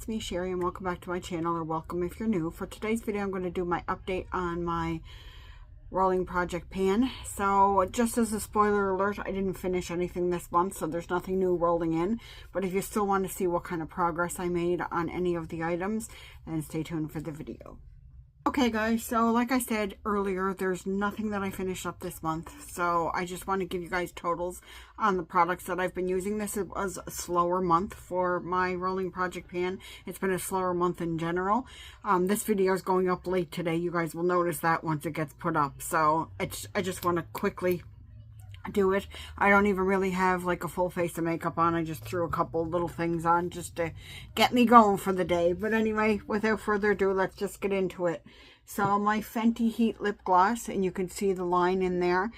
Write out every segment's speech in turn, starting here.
it's me, Sherry, and welcome back to my channel, or welcome if you're new. For today's video, I'm going to do my update on my rolling project pan. So just as a spoiler alert, I didn't finish anything this month, so there's nothing new rolling in. But if you still want to see what kind of progress I made on any of the items, then stay tuned for the video. Okay guys, so like I said earlier, there's nothing that I finished up this month, so I just want to give you guys totals on the products that I've been using. This was a slower month for my rolling project pan. It's been a slower month in general. This video is going up late today. You guys will notice that once it gets put up, so I just want to quickly do it. I don't even really have like a full face of makeup on. I just threw a couple little things on just to get me going for the day. But anyway, without further ado, let's just get into it. So my Fenty Heat Lip Gloss, and you can see the line in there.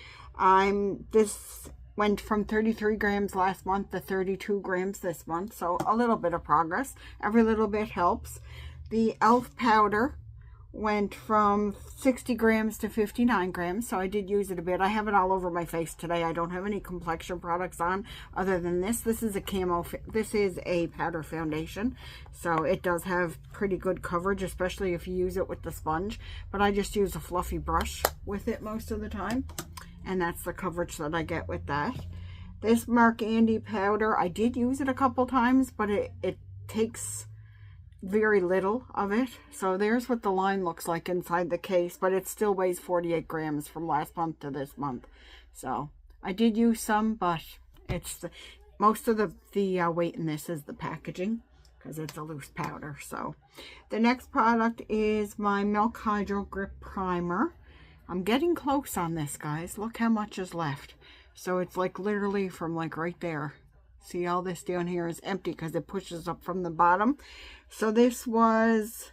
This went from 33 grams last month to 32 grams this month, so a little bit of progress. Every little bit helps. The e.l.f. powder went from 60 grams to 59 grams, so I did use it a bit. I have it all over my face today. I don't have any complexion products on other than this. This is a powder foundation, so it does have pretty good coverage, especially if you use it with the sponge. But I just use a fluffy brush with it most of the time, and that's the coverage that I get with that. This MARC powder, I did use it a couple times, but it takes very little of it. So there's what the line looks like inside the case, but it still weighs 48 grams from last month to this month. So I did use some, but it's most of the weight in this is the packaging, because it's a loose powder. So the next product is my Milk Hydro Grip Primer. I'm getting close on this, guys. Look how much is left. So it's like literally from like right there. See, all this down here is empty because it pushes up from the bottom. So this was,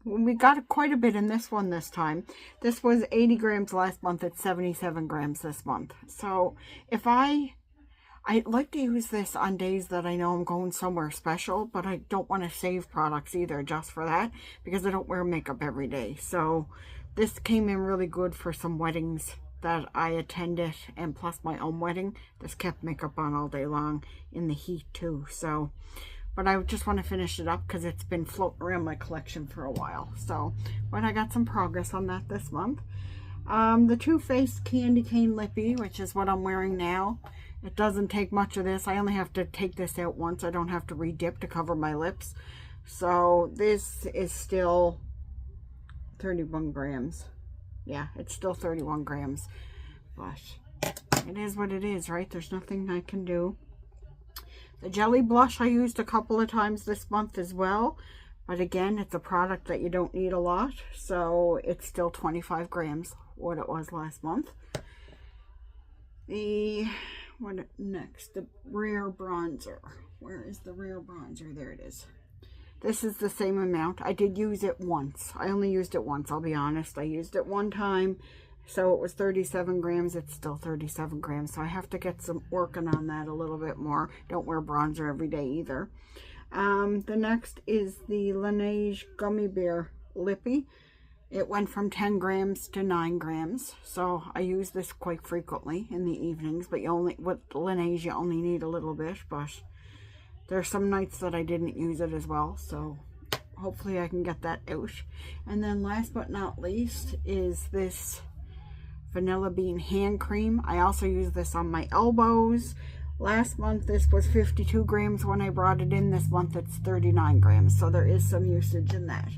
we got quite a bit in this one this time. This was 80 grams last month. It's 77 grams this month. So if I like to use this on days that I know I'm going somewhere special, but I don't want to save products either just for that, because I don't wear makeup every day. So this came in really good for some weddings that I attended, and plus my own wedding. This kept makeup on all day long in the heat too. So, but I just want to finish it up because it's been floating around my collection for a while. So, but I got some progress on that this month. The Too Faced Candy Cane Lippy, which is what I'm wearing now. It doesn't take much of this. I only have to take this out once. I don't have to re-dip to cover my lips. So this is still 31 grams. Yeah, it's still 31 grams, but it is what it is, right? There's nothing I can do. The Jelly Blush I used a couple of times this month as well, but again, it's a product that you don't need a lot, so it's still 25 grams, what it was last month. What next? The Rare Bronzer. Where is the Rare Bronzer? There it is. This is the same amount. I did use it once. I only used it once, I'll be honest. I used it one time, so it was 37 grams. It's still 37 grams, so I have to get some working on that a little bit more. Don't wear bronzer every day either. The next is the LANEIGE Gummy Bear Lippy. It went from 10 grams to 9 grams, so I use this quite frequently in the evenings, but with LANEIGE you only need a little bit, but there's some nights that I didn't use it as well, so hopefully I can get that out. And then last but not least is this Vanilla Bean Hand Cream. I also use this on my elbows. Last month this was 52 grams when I brought it in. This month it's 39 grams, so there is some usage in that.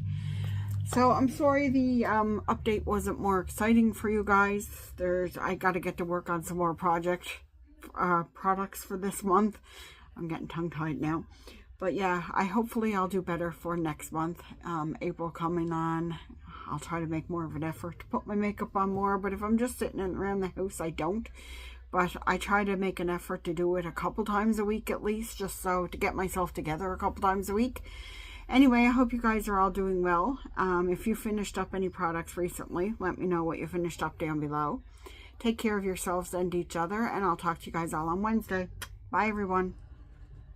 So I'm sorry the update wasn't more exciting for you guys. I got to get to work on some more products for this month. I'm getting tongue-tied now. But yeah, hopefully I'll do better for next month. April coming on, I'll try to make more of an effort to put my makeup on more. But if I'm just sitting around the house, I don't. But I try to make an effort to do it a couple times a week at least, just so to get myself together a couple times a week. Anyway, I hope you guys are all doing well. If you finished up any products recently, let me know what you finished up down below. Take care of yourselves and each other, and I'll talk to you guys all on Wednesday. Bye, everyone.